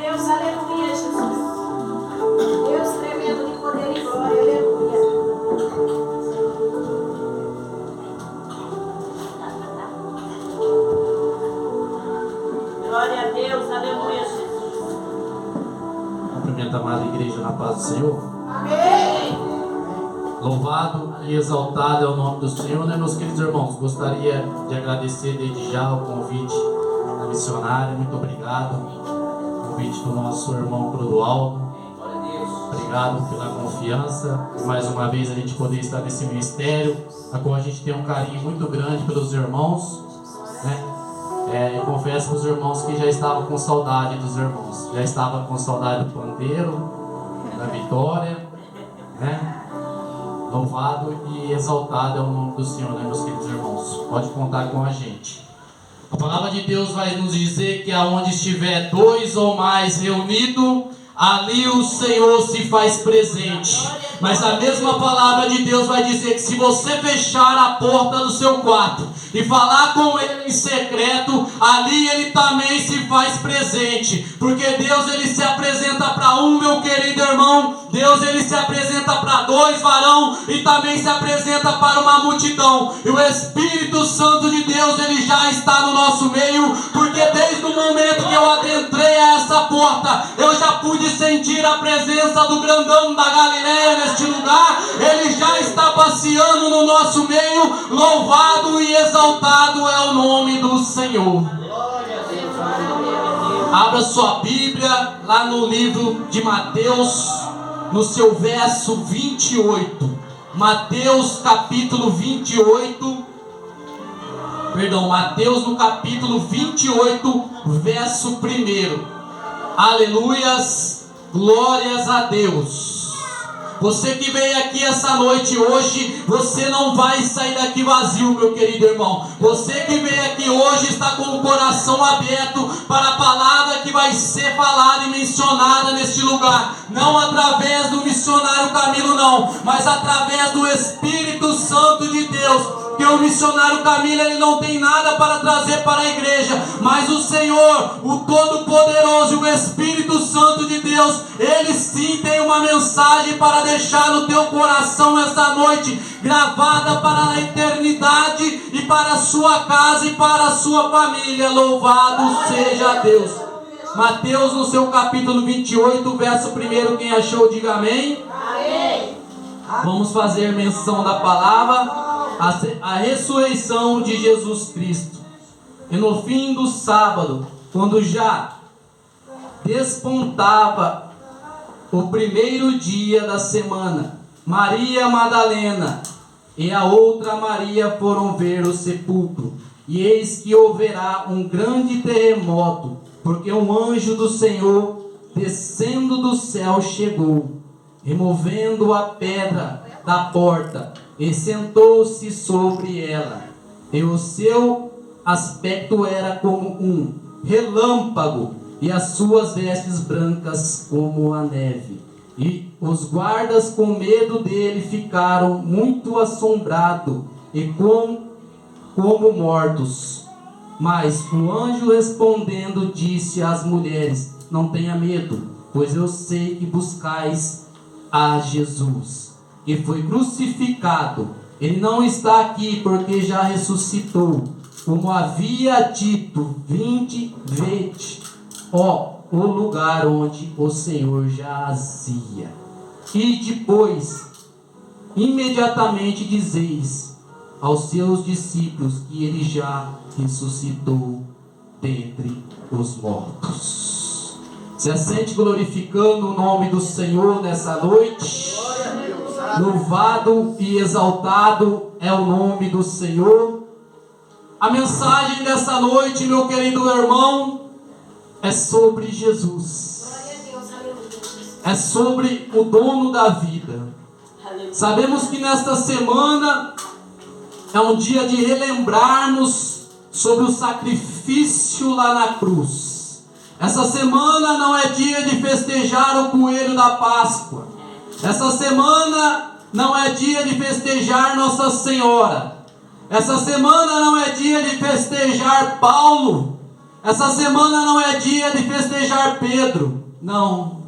Deus, aleluia, Jesus. Deus tremendo de poder e glória, aleluia. Glória a Deus, aleluia, Jesus. Cumprimento a amada igreja na paz do Senhor. Amém. Louvado e exaltado é o nome do Senhor, né, meus queridos irmãos? Gostaria de agradecer desde já o convite da missionária. Muito obrigado. O convite do nosso irmão Clodoaldo. Obrigado pela confiança. Mais uma vez a gente poder estar nesse ministério, a qual a gente tem um carinho muito grande pelos irmãos, né? Eu confesso para os irmãos que já estava com saudade dos irmãos. Já estava com saudade do pandeiro, da vitória, né? Louvado e exaltado é o nome do Senhor, né, meus queridos irmãos? Pode contar com a gente. A palavra de Deus vai nos dizer que aonde estiver dois ou mais reunidos, ali o Senhor se faz presente. Mas a mesma palavra de Deus vai dizer que se você fechar a porta do seu quarto e falar com Ele em secreto, ali Ele também se faz presente. Porque Deus, Ele se apresenta para um, meu querido irmão. Deus, Ele se apresenta para dois, varão, e também se apresenta para uma multidão. E o Espírito Santo de Deus, Ele já está no nosso meio. Porque desde o momento que eu adentrei a essa porta, eu já pude sentir a presença do grandão da Galileia neste lugar. Ele já está passeando no nosso meio. Louvado e exaltado é o nome do Senhor. Abra sua Bíblia lá no livro de Mateus, no seu verso 28. Mateus capítulo 28. Mateus no capítulo 28, verso 1. Aleluias, glórias a Deus. Você que veio aqui essa noite hoje, você não vai sair daqui vazio, meu querido irmão. Você que veio aqui hoje está com o coração aberto para a palavra que vai ser falada e mencionada neste lugar. Não através do missionário Camilo, não, mas através do Espírito Santo de Deus. Porque o missionário Camilo, ele não tem nada para trazer para a igreja, mas o Senhor, o Todo-Poderoso, o Espírito Santo de Deus, ele sim tem uma mensagem para deixar no teu coração essa noite, gravada para a eternidade e para a sua casa e para a sua família. Louvado seja Deus. Mateus no seu capítulo 28, verso 1, quem achou diga amém. Amém. Vamos fazer menção da palavra. A ressurreição de Jesus Cristo. E no fim do sábado, quando já despontava o primeiro dia da semana, Maria Madalena e a outra Maria foram ver o sepulcro. E eis que houverá um grande terremoto, porque um anjo do Senhor, descendo do céu, chegou, removendo a pedra da porta, e sentou-se sobre ela. E o seu aspecto era como um relâmpago, e as suas vestes brancas como a neve. E os guardas, com medo dele, ficaram muito assombrados e como mortos. Mas o anjo, respondendo, disse às mulheres: não tenha medo, pois eu sei que buscais a Jesus, que foi crucificado. Ele não está aqui, porque já ressuscitou, como havia dito. Vinde, vede, o lugar onde o Senhor jazia. E depois, imediatamente dizeis aos seus discípulos que ele já ressuscitou dentre os mortos. Se assente glorificando o nome do Senhor nessa noite. Louvado e exaltado é o nome do Senhor. A mensagem dessa noite, meu querido irmão, é sobre Jesus. É sobre o dono da vida. Sabemos que nesta semana é um dia de relembrarmos sobre o sacrifício lá na cruz. Essa semana não é dia de festejar o coelho da Páscoa. Essa semana não é dia de festejar Nossa Senhora. Essa semana não é dia de festejar Paulo. Essa semana não é dia de festejar Pedro, não.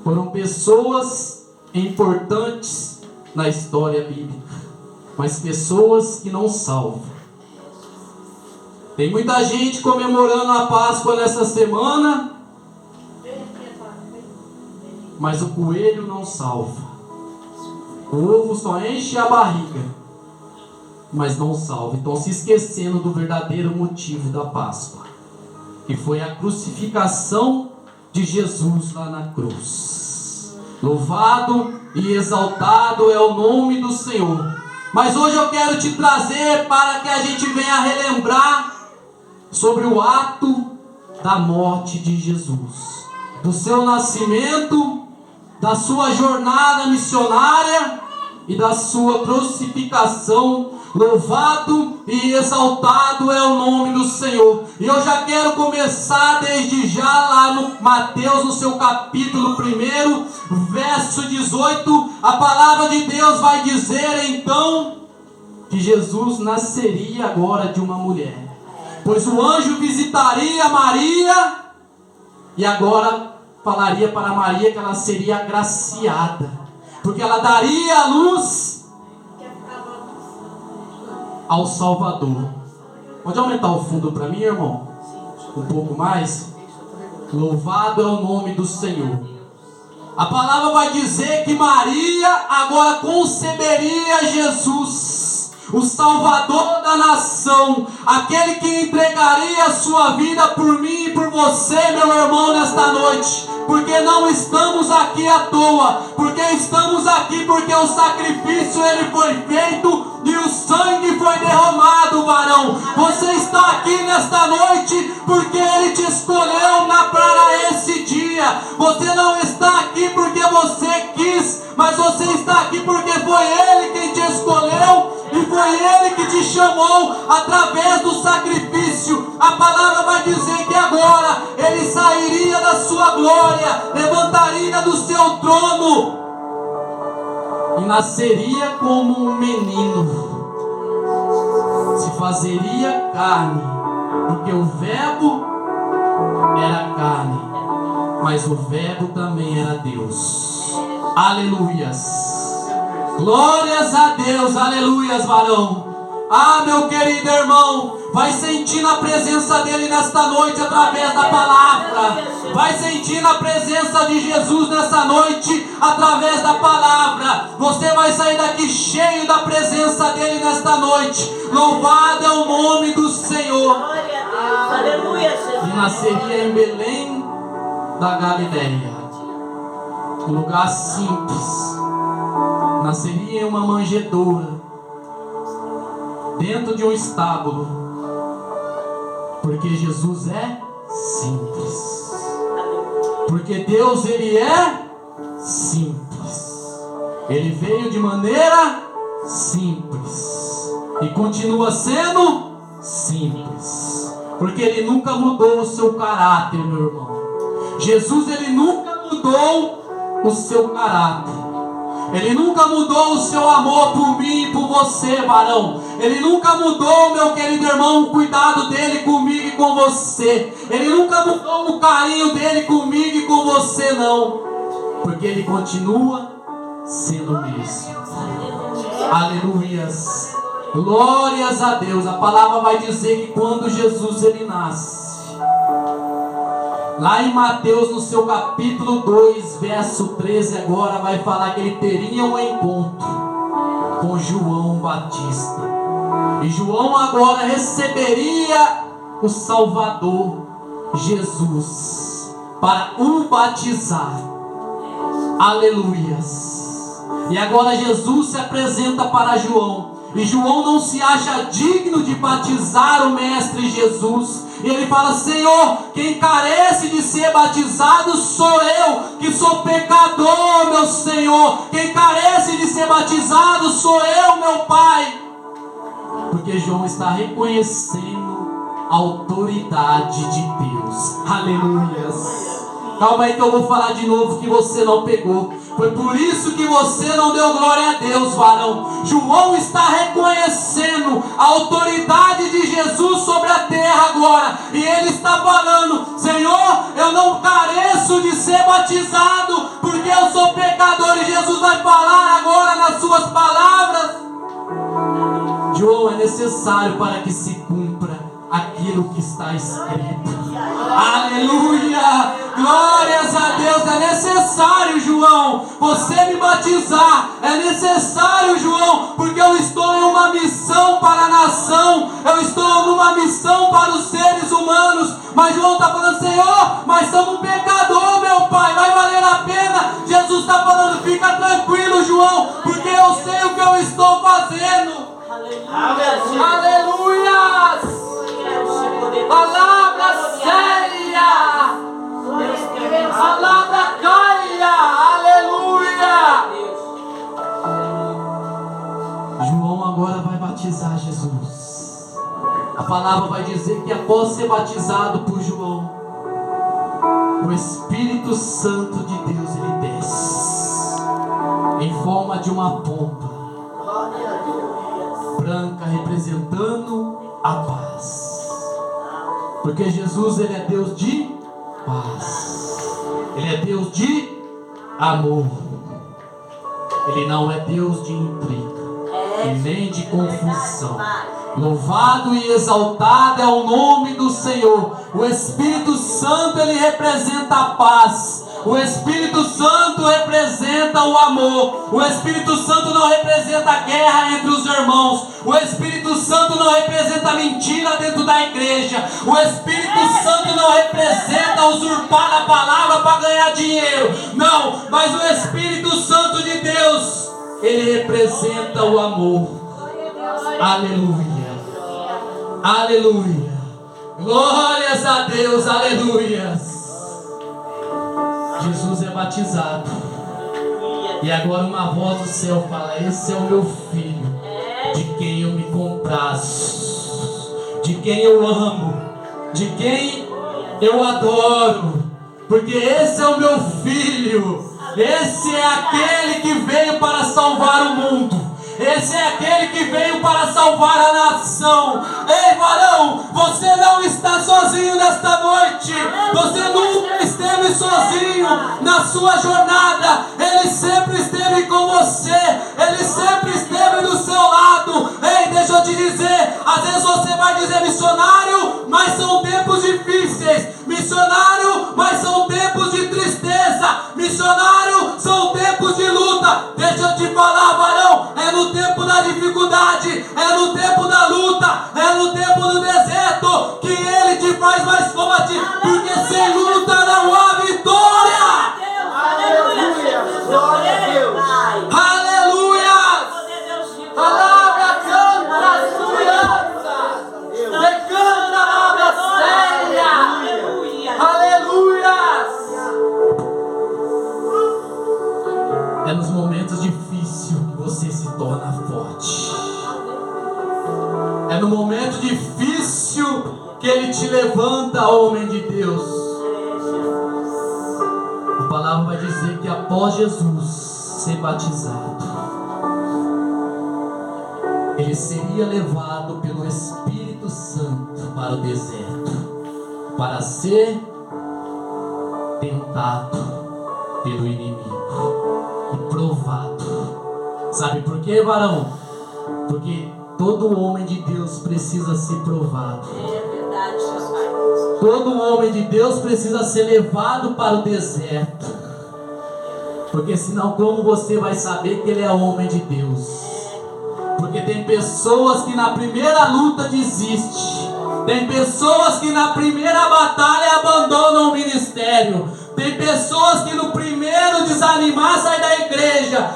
Foram pessoas importantes na história bíblica, mas pessoas que não salvam. Tem muita gente comemorando a Páscoa nessa semana, mas o coelho não salva. O ovo só enche a barriga, mas não salva. Estão se esquecendo do verdadeiro motivo da Páscoa, que foi a crucificação de Jesus lá na cruz. Louvado e exaltado é o nome do Senhor. Mas hoje eu quero te trazer para que a gente venha relembrar sobre o ato da morte de Jesus, do seu nascimento, da sua jornada missionária e da sua crucificação. Louvado e exaltado é o nome do Senhor. E eu já quero começar desde já lá no Mateus, no seu capítulo 1, verso 18. A palavra de Deus vai dizer então que Jesus nasceria agora de uma mulher, pois o anjo visitaria Maria e agora falaria para Maria que ela seria agraciada, porque ela daria a luz ao Salvador. Pode aumentar o fundo para mim, irmão? Um pouco mais. Louvado é o nome do Senhor. A palavra vai dizer que Maria agora conceberia Jesus, o Salvador da nação, aquele que entregaria a sua vida por mim e por você, meu irmão, nesta noite. Porque não estamos aqui à toa, porque estamos aqui porque o sacrifício ele foi feito e o sangue foi derramado, varão. Você está aqui nesta noite porque ele te escolheu para esse dia. Você não está aqui porque você quis, mas você está aqui porque foi ele quem te escolheu e foi ele que te chamou através do sacrifício. A palavra vai dizer que agora ele sairia da sua glória, levantaria do seu trono e nasceria como um menino, se fazeria carne, porque o verbo era carne, mas o verbo também era Deus. Aleluias, glórias a Deus, aleluias, varão. Ah, meu querido irmão, vai sentindo a presença dele nesta noite através da palavra. Vai sentindo a presença de Jesus nessa noite através da palavra. Você vai sair daqui cheio da presença dele nesta noite. Louvado é o nome do Senhor. Glória a Deus. Aleluia, Jesus. E nasceria em Belém da Galileia, um lugar simples. Nasceria em uma manjedoura, dentro de um estábulo, porque Jesus é simples, porque Deus ele é simples, ele veio de maneira simples e continua sendo simples, porque ele nunca mudou o seu caráter, meu irmão. Jesus ele nunca mudou o seu caráter. Ele nunca mudou o seu amor por mim e por você, varão. Ele nunca mudou, meu querido irmão, o cuidado dele comigo e com você. Ele nunca mudou o carinho dele comigo e com você, não. Porque ele continua sendo o mesmo. Aleluias. Glórias a Deus. A palavra vai dizer que quando Jesus ele nasce, lá em Mateus, no seu capítulo 2, verso 13, agora vai falar que ele teria um encontro com João Batista. E João agora receberia o Salvador, Jesus, para o batizar. Aleluias. E agora Jesus se apresenta para João. E João não se acha digno de batizar o Mestre Jesus. E ele fala: Senhor, quem carece de ser batizado sou eu, que sou pecador, meu Senhor. Quem carece de ser batizado sou eu, meu Pai. Porque João está reconhecendo a autoridade de Deus. Aleluias. Calma aí que eu vou falar de novo que você não pegou. Foi por isso que você não deu glória a Deus, varão. João está reconhecendo a autoridade de Jesus sobre a terra agora. E ele está falando: Senhor, eu não careço de ser batizado, porque eu sou pecador. E Jesus vai falar agora nas suas palavras: João, é necessário para que se cumpra aquilo que está escrito. Aleluia! Glórias a Deus! É necessário, João, você me batizar. É necessário, João, porque eu estou em uma missão para a nação. Eu estou numa missão para os seres humanos. Mas João está falando: Senhor, mas somos pecador, meu Pai, vai valer a pena. Jesus está falando: fica tranquilo, João, porque eu sei o que eu estou fazendo. Aleluia! Palavra séria, palavra caia, aleluia. João agora vai batizar Jesus. A palavra vai dizer que após ser batizado por João, o Espírito Santo de Deus ele desce em forma de uma pomba branca, representando a paz. Porque Jesus ele é Deus de paz. Ele é Deus de amor. Ele não é Deus de intriga e nem de confusão. Louvado e exaltado é o nome do Senhor. O Espírito Santo ele representa a paz. O Espírito Santo representa o amor. O Espírito Santo não representa a guerra entre os irmãos. O Espírito Santo não representa a mentira dentro da igreja. O Espírito Santo não representa usurpar a palavra para ganhar dinheiro. Não, mas o Espírito Santo de Deus, ele representa o amor. Aleluia. Aleluia. Glórias a Deus. Aleluias. Jesus é batizado. E agora uma voz do céu fala: esse é o meu filho, de quem eu me comprazo, de quem eu amo, de quem eu adoro. Porque esse é o meu filho. Esse é aquele que veio para salvar o mundo. Esse é aquele que veio para salvar a nação. Ei, varão, você não está sozinho nesta noite. Você nunca esteve sozinho na sua jornada. Ele sempre esteve com você. Ele sempre esteve do seu lado. Ei, deixa eu te dizer, às vezes você vai dizer: missionário, mas são tempos difíceis. Missionário, mas são tempos de tristeza. Missionário, são tempos de luta. Deixa eu te falar, varão, é no tempo da dificuldade, é no tempo da luta, é no tempo do deserto que ele te faz mais forte, porque sem luta não há vitória. Aleluia! Glória a Deus! Aleluia! Palavra canta as crianças, decanta a palavra séria. Aleluia! É nos momentos difíceis que você se torna forte. É no momento difícil que ele te levanta, homem de Deus. A palavra vai dizer que após Jesus ser batizado, ele seria levado pelo Espírito Santo para o deserto, para ser tentado pelo inimigo e provado. Sabe por quê, varão? Porque todo homem de Deus precisa ser provado. É verdade, Jesus. Todo homem de Deus precisa ser levado para o deserto. Porque senão como você vai saber que ele é homem de Deus? Porque tem pessoas que na primeira luta desistem. Tem pessoas que na primeira batalha abandonam o ministério. Tem pessoas que no primeiro desanimar sai da igreja.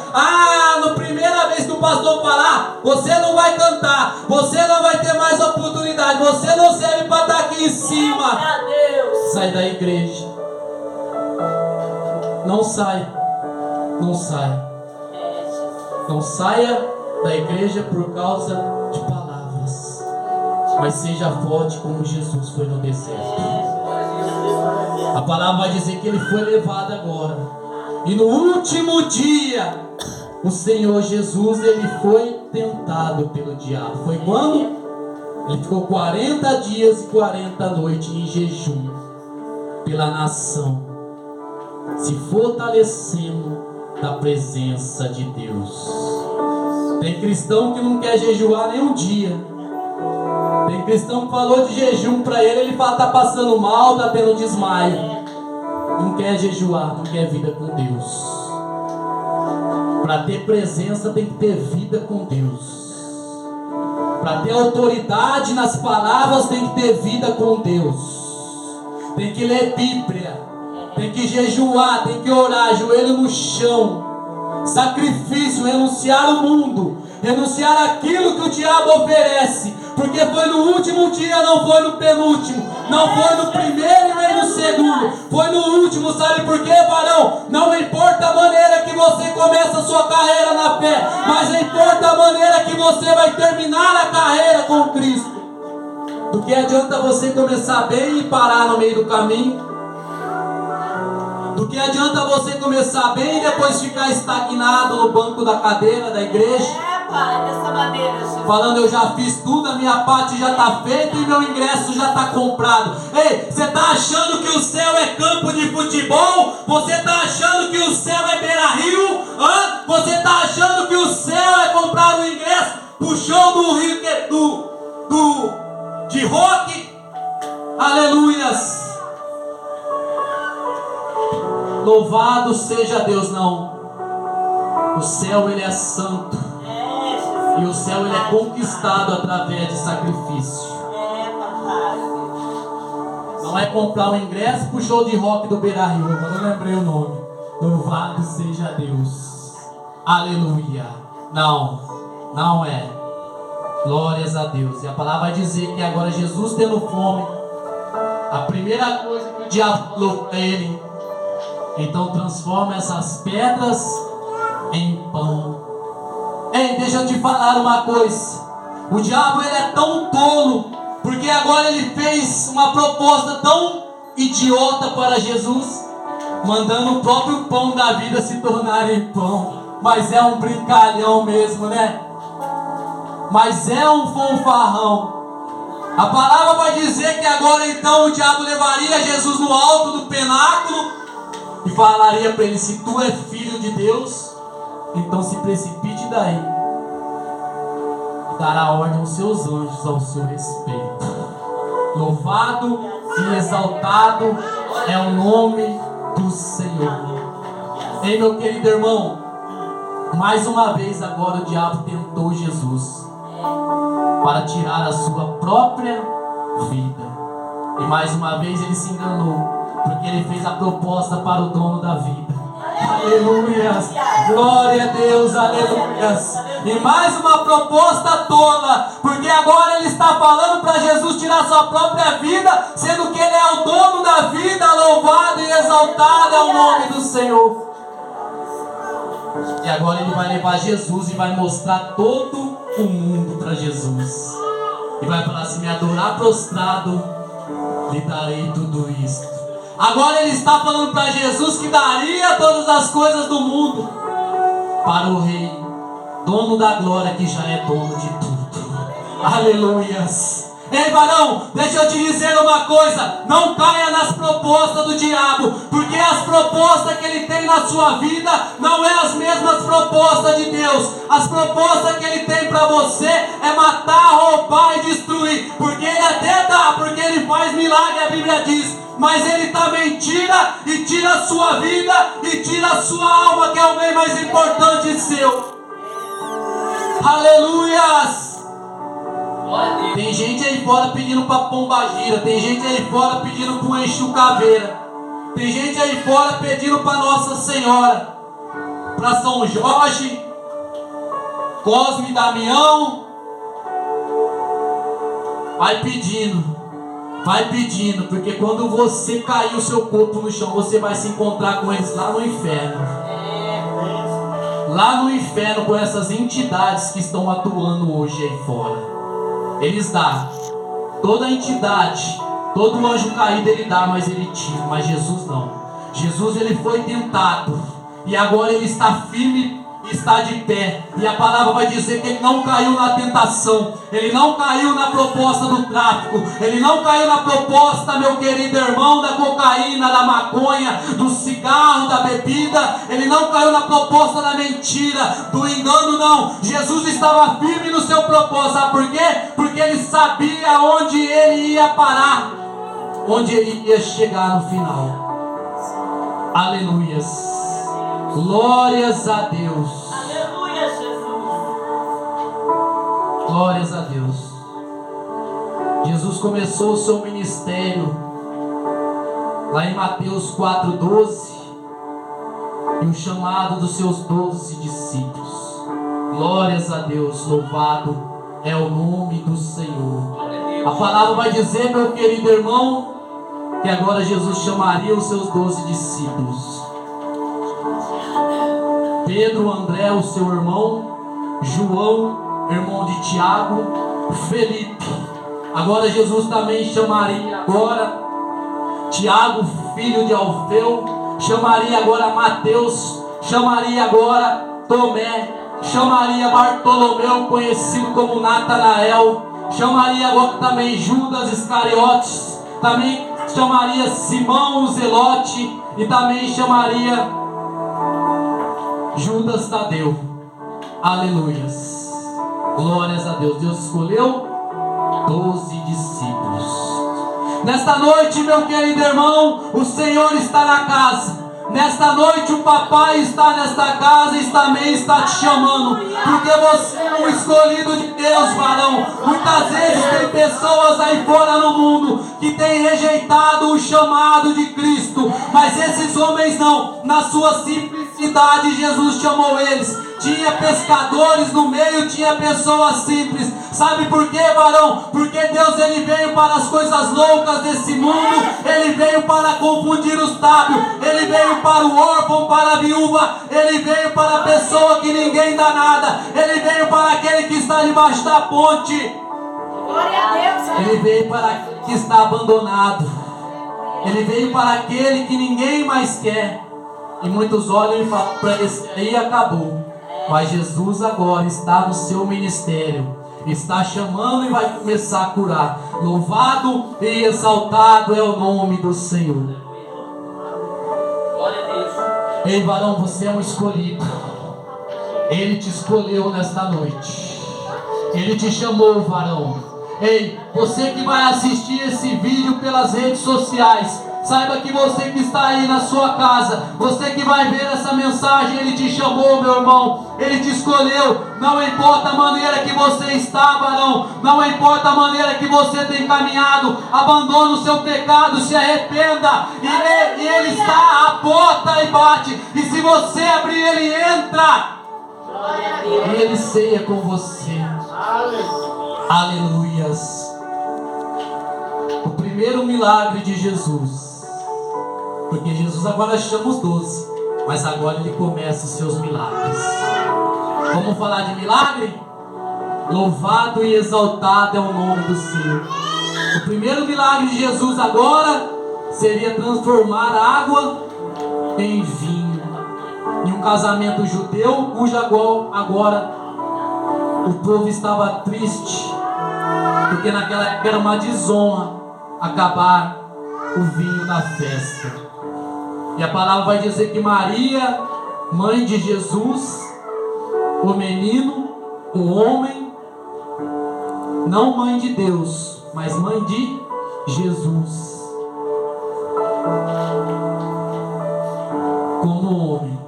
No primeira vez que o pastor falar, você não vai cantar, você não vai ter mais oportunidade, você não serve para estar aqui em cima. Sai da igreja. Não sai. Não sai. Não saia da igreja por causa de palavras, mas seja forte como Jesus foi no deserto. A A palavra vai dizer que ele foi levado agora. E no último dia, o Senhor Jesus, ele foi tentado pelo diabo. Foi quando? Ele ficou 40 dias e 40 noites em jejum pela nação, se fortalecendo da presença de Deus. Tem cristão que não quer jejuar nem um dia. Tem cristão que falou de jejum para ele fala, tá passando mal, tá tendo desmaio. Não quer jejuar, não quer vida com Deus. Para ter presença tem que ter vida com Deus. Para ter autoridade nas palavras tem que ter vida com Deus. Tem que ler Bíblia, tem que jejuar, tem que orar, joelho no chão, sacrifício, renunciar ao mundo, renunciar aquilo que o diabo oferece, porque foi no último dia, não foi no penúltimo, não foi no primeiro e nem no segundo, foi no último. Sabe por quê, varão? Não importa a maneira que você começa a sua carreira na fé, mas importa a maneira que você vai terminar a carreira com Cristo. Do que adianta você começar bem e parar no meio do caminho? Do que adianta você começar bem e depois ficar estagnado no banco da cadeira da igreja? Pai, dessa maneira, Jesus. Falando, eu já fiz tudo, a minha parte já está feita e meu ingresso já está comprado. Ei, você está achando que o céu é campo de futebol? Você está achando que o céu é Beira-Rio? Você está achando que o céu é comprar o ingresso pro show do Rio, de rock? Aleluias! Louvado seja Deus. Não, o céu ele é santo, e o céu ele é conquistado através de sacrifício. Não é comprar um ingresso pro show de rock do Beira-Rio, eu não lembrei o nome. Louvado seja Deus, aleluia. Não é. Glórias a Deus. E a palavra vai dizer que agora Jesus tendo fome, a primeira coisa que o diabo falou para ele: então transforma essas pedras em pão. Ei, deixa eu te falar uma coisa. O diabo ele é tão tolo, porque agora ele fez uma proposta tão idiota para Jesus, mandando o próprio pão da vida se tornar em pão. Mas é um brincalhão mesmo, né? Mas é um fanfarrão. A palavra vai dizer que agora então o diabo levaria Jesus no alto do penáculo e falaria para ele: se tu é filho de Deus, então se precipite daí, e dará ordem aos seus anjos ao seu respeito. Louvado e exaltado é o nome do Senhor. Ei, meu querido irmão, mais uma vez agora o diabo tentou Jesus para tirar a sua própria vida. E mais uma vez ele se enganou, porque ele fez a proposta para o dono da vida. Aleluias, glória a Deus, aleluias. E mais uma proposta tola, porque agora ele está falando para Jesus tirar sua própria vida, sendo que ele é o dono da vida. Louvado e exaltado é o nome do Senhor. E agora ele vai levar Jesus e vai mostrar todo o mundo para Jesus, e vai falar: se me adorar prostrado, lhe darei tudo isto. Agora ele está falando para Jesus que daria todas as coisas do mundo para o Rei, dono da glória, que já é dono de tudo. Aleluias. Ei, varão, deixa eu te dizer uma coisa: não caia nas propostas do diabo, porque as propostas que ele tem na sua vida não é as mesmas propostas de Deus. As propostas que ele tem para você é matar, roubar e destruir, porque ele até dá, porque ele faz milagre, a Bíblia diz, mas ele também tira, e tira a sua vida e tira a sua alma, que é o bem mais importante seu. Aleluias. Tem gente aí fora pedindo para Pombagira, tem gente aí fora pedindo para um Exu Caveira, tem gente aí fora pedindo para Nossa Senhora, para São Jorge, Cosme e Damião. Vai pedindo, porque quando você cair o seu corpo no chão, você vai se encontrar com eles lá no inferno. Lá no inferno, com essas entidades que estão atuando hoje aí fora. Eles dão. Toda entidade Todo anjo caído ele dá, mas ele tira. Mas Jesus não. Jesus ele foi tentado e agora ele está firme, está de pé. E a palavra vai dizer que ele não caiu na tentação, ele não caiu na proposta do tráfico, ele não caiu na proposta, meu querido irmão, da cocaína, da maconha, do cigarro, da bebida. Ele não caiu na proposta da mentira, do engano, não. Jesus estava firme no seu propósito. Sabe por quê? Porque ele sabia onde ele ia parar, onde ele ia chegar no final. Aleluias. Glórias a Deus. Aleluia, Jesus. Glórias a Deus. Jesus começou o seu ministério lá em Mateus 4,12, e o chamado dos seus 12 discípulos. Glórias a Deus. Louvado é o nome do Senhor. A palavra vai dizer, meu querido irmão, que agora Jesus chamaria os seus 12 discípulos: Pedro, André, o seu irmão, João, irmão de Tiago, Felipe. Agora Jesus também chamaria agora Tiago, filho de Alfeu, chamaria agora Mateus, chamaria agora Tomé, chamaria Bartolomeu, conhecido como Natanael, chamaria agora também Judas Iscariotes, também chamaria Simão o Zelote, e também chamaria Judas Tadeu. Aleluias. Glórias a Deus. Deus escolheu 12 discípulos. Nesta noite, meu querido irmão, o Senhor está na casa. Nesta noite o papai está nesta casa e também está te chamando, porque você é um escolhido de Deus, varão. Muitas vezes tem pessoas aí fora no mundo que têm rejeitado o chamado de Cristo, mas esses homens não. Na sua simplicidade Jesus chamou eles. Tinha pescadores no meio, tinha pessoas simples. Sabe por quê, varão? Porque Deus ele veio para as coisas loucas desse mundo. Ele veio para confundir os sábios. Ele veio para o órfão, para a viúva. Ele veio para a pessoa que ninguém dá nada. Ele veio para aquele que está debaixo da ponte. Glória a Deus. Ele veio para aquele que está abandonado. Ele veio para aquele que ninguém mais quer. E muitos olham e falam, para esse aí acabou. Mas Jesus agora está no seu ministério, está chamando e vai começar a curar. Louvado e exaltado é o nome do Senhor. Glória a Deus. Ei, varão, você é um escolhido. Ele te escolheu nesta noite. Ele te chamou, varão. Ei, você que vai assistir esse vídeo pelas redes sociais, saiba que você que está aí na sua casa, você que vai ver essa mensagem, Ele te chamou, meu irmão. Ele te escolheu. Não importa a maneira que você está, varão. Não importa a maneira que você tem caminhado. Abandone o seu pecado, se arrependa. E Ele está à porta e bate. E se você abrir, Ele entra. Glória a Deus. E Ele ceia com você. Aleluias. O primeiro milagre de Jesus. Porque Jesus agora chama os 12, mas agora ele começa os seus milagres. Vamos falar de milagre? Louvado e exaltado é o nome do Senhor. O primeiro milagre de Jesus agora seria transformar água em vinho. Em um casamento judeu, cujo agora o povo estava triste, porque naquela época era uma desonra acabar o vinho da festa. E a palavra vai dizer que Maria, mãe de Jesus, o menino, o homem, não mãe de Deus, mas mãe de Jesus, como homem,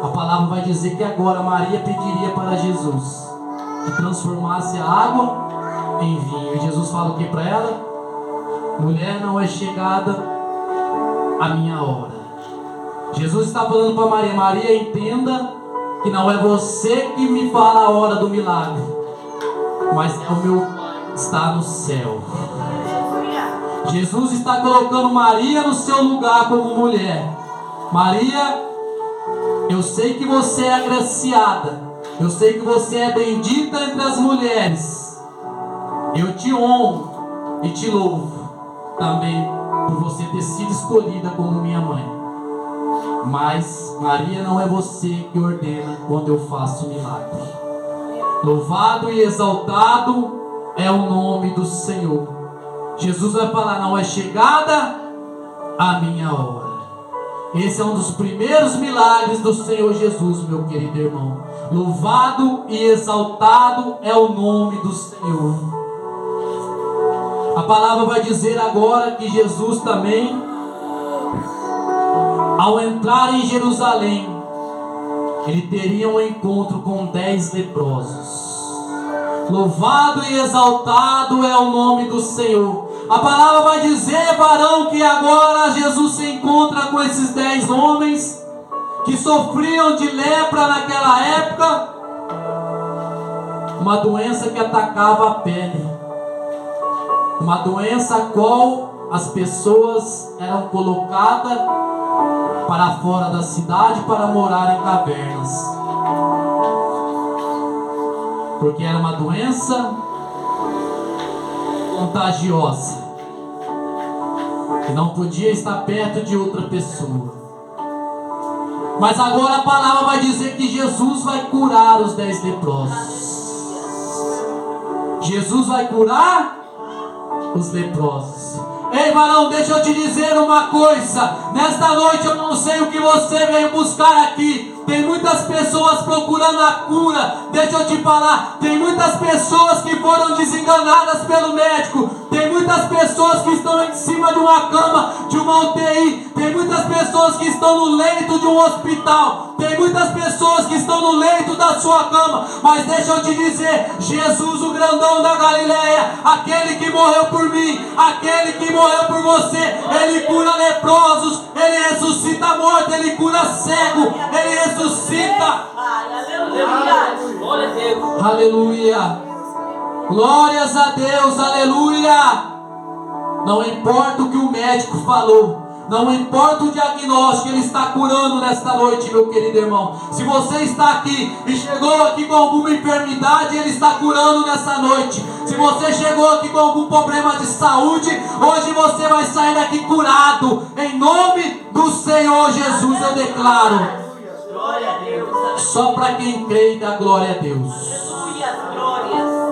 a palavra vai dizer que agora Maria pediria para Jesus que transformasse a água em vinho. E Jesus fala o que para ela? Mulher, não é chegada a minha hora. Jesus está falando para Maria: Maria, entenda que não é você que me fala a hora do milagre, mas é o meu Pai que está no céu. Jesus está colocando Maria no seu lugar como mulher. Maria, eu sei que você é agraciada, eu sei que você é bendita entre as mulheres, Eu te honro e te louvo também por você ter sido escolhida como minha mãe. Mas Maria, não é você que ordena quando eu faço milagre. Louvado e exaltado é o nome do Senhor. Jesus vai falar: não é chegada a minha hora. Esse é um dos primeiros milagres do Senhor Jesus, meu querido irmão. Louvado e exaltado é o nome do Senhor. A palavra vai dizer agora que Jesus também, ao entrar em Jerusalém, ele teria um encontro com 10 leprosos. Louvado e exaltado é o nome do Senhor. A palavra vai dizer, varão, que agora Jesus se encontra com esses 10 homens que sofriam de lepra naquela época, uma doença que atacava a pele, uma doença a qual as pessoas eram colocadas para fora da cidade para morar em cavernas, porque era uma doença contagiosa que não podia estar perto de outra pessoa. Mas agora a palavra vai dizer que Jesus vai curar os 10 leprosos. Jesus vai curar os leprosos. Ei, varão, deixa eu te dizer uma coisa. Nesta noite eu não sei o que você veio buscar aqui. Tem muitas pessoas procurando a cura. Deixa eu te falar, tem muitas pessoas que foram desenganadas pelo médico. Tem muitas pessoas que estão em cima de uma cama, de uma UTI. Tem muitas pessoas que estão no leito de um hospital. Tem muitas pessoas que estão no leito da sua cama. Mas deixa eu te dizer, Jesus, o grandão da Galileia, aquele que morreu por mim, aquele que morreu por você, ele cura leprosos, ele ressuscita morto, ele cura cego, ele ressuscita. Aleluia. Glória a Deus. Aleluia. Glórias a Deus, aleluia. Não importa o que o médico falou, não importa o diagnóstico, ele está curando nesta noite, meu querido irmão. Se você está aqui e chegou aqui com alguma enfermidade, ele está curando nessa noite. Se você chegou aqui com algum problema de saúde, hoje você vai sair daqui curado. Em nome do Senhor Jesus eu declaro. Glória a Deus. Só para quem crê, dá glória a Deus. Aleluia. Glórias.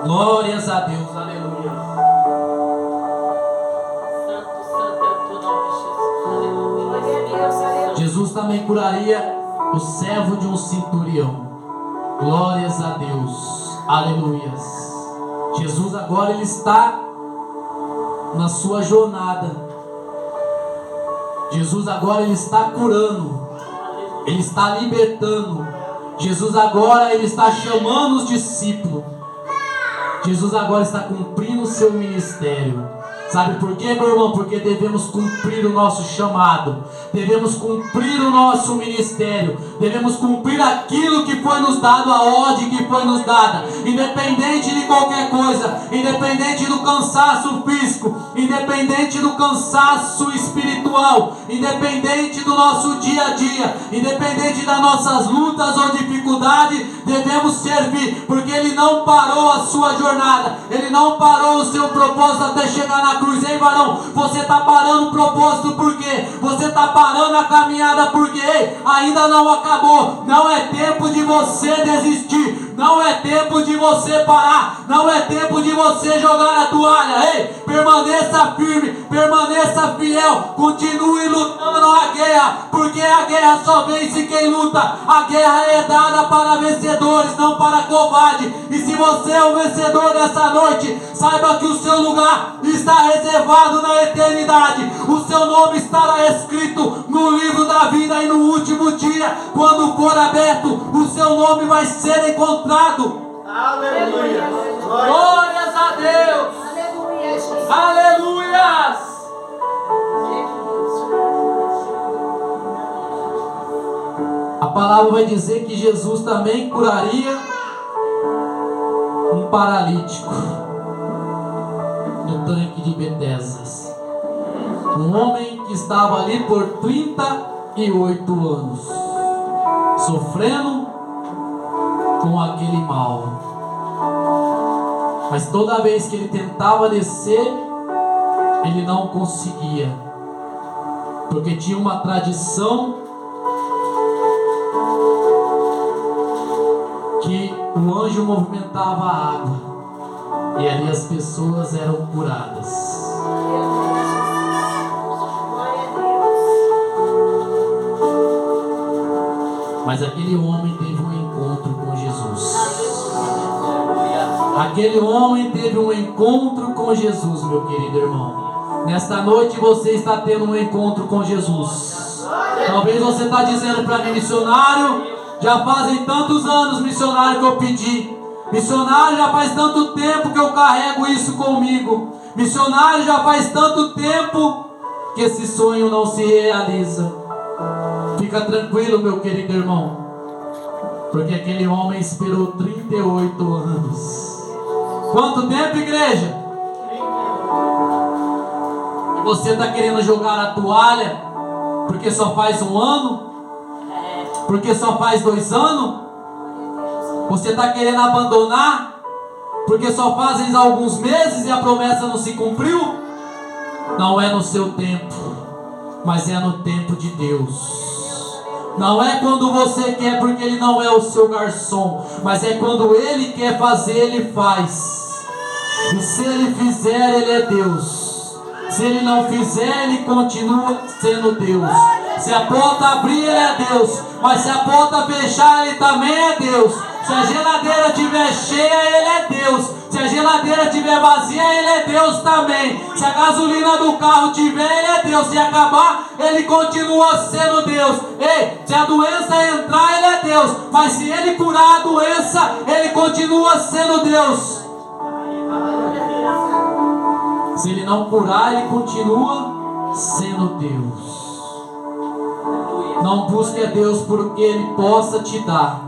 Glórias a Deus, aleluia. Santo, santo é o teu nome, Jesus. Aleluia. Glória a Deus, aleluia. Jesus também curaria o servo de um centurião. Glórias a Deus, aleluias. Jesus agora ele está na sua jornada. Jesus agora ele está curando, ele está libertando. Jesus agora ele está chamando os discípulos. Jesus agora está cumprindo o seu ministério. Sabe por quê, meu irmão? Porque devemos cumprir o nosso chamado, devemos cumprir o nosso ministério, devemos cumprir aquilo que foi nos dado, a ordem que foi nos dada, independente de qualquer coisa, independente do cansaço físico, independente do cansaço espiritual, independente do nosso dia a dia, independente das nossas lutas ou dificuldades, devemos servir, porque Ele não parou a sua jornada, Ele não parou o seu propósito até chegar na cruz. Ei, varão, você está parando o propósito por quê? Você está parando a caminhada porque ainda não acabou. Não é tempo de você desistir, não é tempo de você parar, não é tempo de você jogar a toalha. Ei, permaneça firme, permaneça fiel, continue lutando a guerra, porque a guerra só vence quem luta. A guerra é dada para vencedores, não para covardes. E se você é o vencedor nessa noite, saiba que o seu lugar está reservado na eternidade. O seu nome estará escrito no livro da vida, e no último dia, quando for aberto, o seu nome vai ser encontrado. Aleluia. Glórias a Deus. Aleluia, Jesus. Aleluias. A palavra vai dizer que Jesus também curaria um paralítico no tanque de Betesda. Um homem que estava ali por 38 anos, sofrendo com aquele mal. Mas toda vez que ele tentava descer, ele não conseguia, porque tinha uma tradição que o anjo movimentava a água e ali as pessoas eram curadas. Mas aquele homem teve um encontro com Jesus. Aquele homem teve um encontro com Jesus, meu querido irmão. Nesta noite você está tendo um encontro com Jesus. Talvez você está dizendo para mim, missionário, já fazem tantos anos, missionário, que eu pedi. Missionário, já faz tanto tempo que eu carrego isso comigo. Missionário, já faz tanto tempo que esse sonho não se realiza. Fica tranquilo, meu querido irmão, porque aquele homem esperou 38 anos. Quanto tempo, igreja? E você está querendo jogar a toalha porque só faz um ano? Porque só faz 2 anos? Você está querendo abandonar porque só fazem alguns meses e a promessa não se cumpriu? Não é no seu tempo, mas é no tempo de Deus. Não é quando você quer, porque Ele não é o seu garçom, mas é quando Ele quer fazer, Ele faz. E se Ele fizer, Ele é Deus. Se Ele não fizer, Ele continua sendo Deus. Se a porta abrir, Ele é Deus. Mas se a porta fechar, Ele também é Deus. Se a geladeira estiver cheia, Ele é Deus. Se a geladeira estiver vazia, Ele é Deus também. Se a gasolina do carro tiver, Ele é Deus. Se acabar, Ele continua sendo Deus. Ei, se a doença entrar, Ele é Deus. Mas se Ele curar a doença, Ele continua sendo Deus. Se Ele não curar, Ele continua sendo Deus. Não busque a Deus por o que Ele possa te dar,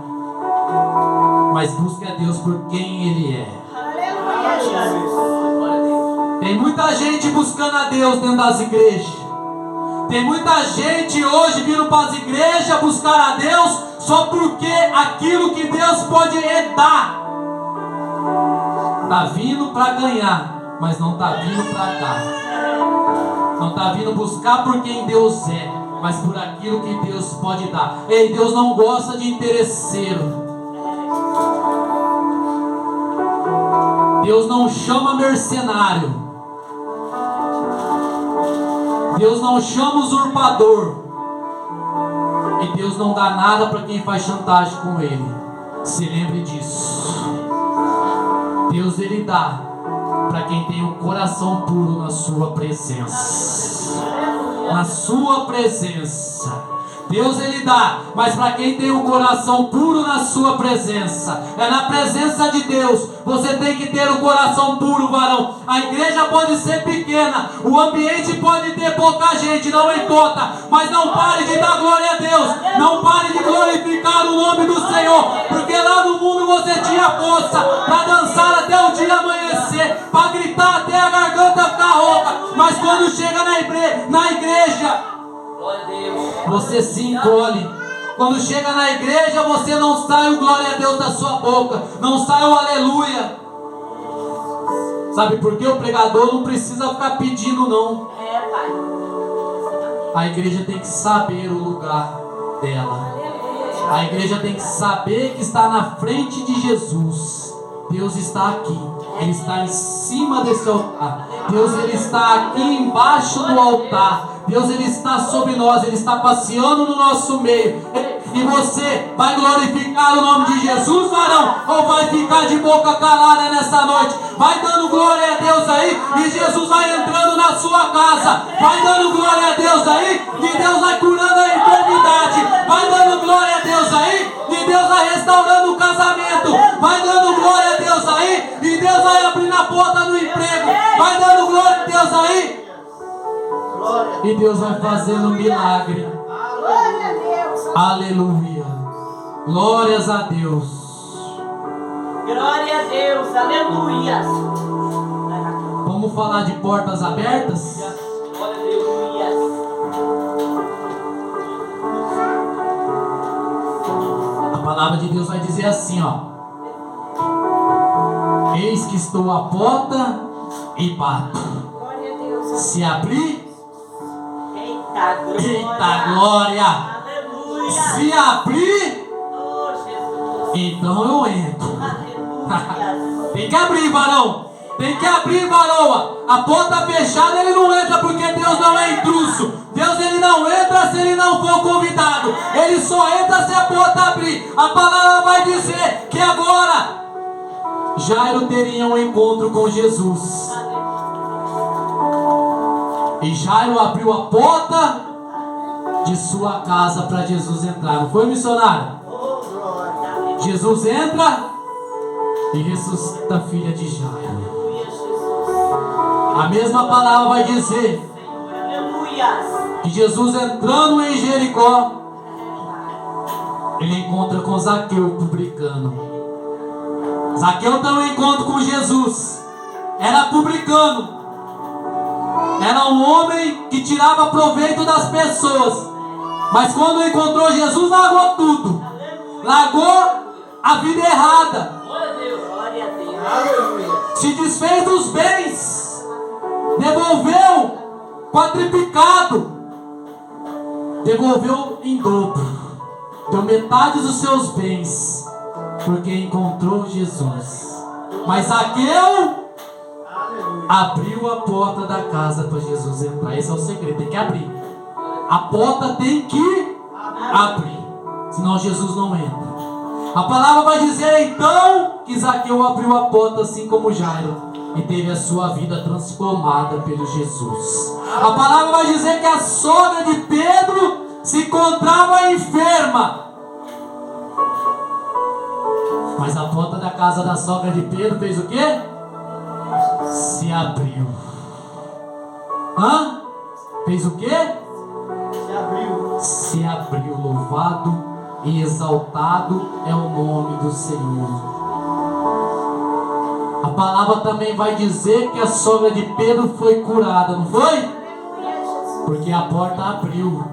mas busque a Deus por quem Ele é. Tem muita gente buscando a Deus dentro das igrejas. Tem muita gente hoje vindo para as igrejas buscar a Deus só porque aquilo que Deus pode dar. Está vindo para ganhar, mas não está vindo para dar. Não está vindo buscar por quem Deus é, mas por aquilo que Deus pode dar. Ei, Deus não gosta de interesseiro. Deus não chama mercenário. Deus não chama usurpador. E Deus não dá nada para quem faz chantagem com Ele. Se lembre disso. Deus, Ele dá para quem tem um coração puro na sua presença. Na sua presença. Deus, Ele dá, mas para quem tem um coração puro na sua presença. É na presença de Deus. Você tem que ter um coração puro, varão. A igreja pode ser pequena, o ambiente pode ter pouca gente, não importa. Mas não pare de dar glória a Deus. Não pare de glorificar o nome do Senhor. Porque lá no mundo você tinha força para dançar até o dia amanhecer, para gritar até a garganta ficar rouca. Mas quando chega na igreja, você se encolhe. Quando chega na igreja, você não sai o glória a Deus da sua boca, não sai o aleluia. Sabe por quê? O pregador não precisa ficar pedindo, não. A igreja tem que saber o lugar dela. A igreja tem que saber que está na frente de Jesus. Deus está aqui. Ele está em cima desse altar. Deus, Ele está aqui embaixo do altar. Deus, Ele está sobre nós. Ele está passeando no nosso meio. E você vai glorificar o nome de Jesus, varão? Ou vai ficar de boca calada nessa noite? Vai dando glória a Deus aí, e Jesus vai entrando na sua casa. Vai dando glória a Deus aí, e Deus vai curando a enfermidade. Vai dando glória a Deus aí, e Deus vai restaurando o casamento. Vai dando glória a Deus aí, e Deus vai abrindo a porta do emprego. Vai dando glória a Deus aí, e Deus vai fazendo um milagre. Glória a Deus. Aleluia. Glórias a Deus. Glória a Deus, aleluia. Vamos falar de portas abertas? Glória a Deus, aleluia. palavra de Deus vai dizer assim, ó. Eis que estou à porta e bato. Glória a Deus. Se abrir, Eita glória. eita glória! Aleluia. Se abrir, Oh, Jesus. então eu entro. Aleluia. Tem que abrir, varão. Tem que abrir, varoa. A porta fechada ele não entra porque Deus não é intruso. Deus ele não entra se ele não for convidado. Ele só entra se a porta abrir. A palavra vai dizer que agora Jairo teria um encontro com Jesus. E Jairo abriu a porta de sua casa para Jesus entrar. Não foi, missionário? Oh, glória. Jesus entra e ressuscita a filha de Jairo. Aleluia, Jesus. A mesma palavra vai dizer Senhor, aleluia. que Jesus entrando em Jericó, ele encontra com Zaqueu, publicano. Zaqueu tem um encontro com Jesus. Era publicano. Era um homem que tirava proveito das pessoas. Mas quando encontrou Jesus, largou tudo. Largou a vida errada. Glória a Deus. Glória a Deus. Aleluia. Se desfez dos bens. Devolveu quadriplicado. Devolveu em dobro. Deu metade dos seus bens. Porque encontrou Jesus. Mas Zaqueu abriu a porta da casa para Jesus entrar. Esse é o segredo, tem que abrir. A porta tem que abrir. Senão Jesus não entra. A palavra vai dizer então que Zaqueu abriu a porta assim como Jairo. E teve a sua vida transformada pelo Jesus. A palavra vai dizer que a sogra de Pedro se encontrava enferma. Mas a porta da casa da sogra de Pedro fez o quê? Se abriu. Hã? Fez o quê? Se abriu. Louvado e exaltado é o nome do Senhor. A palavra também vai dizer que a sogra de Pedro foi curada, não foi? Porque a porta abriu.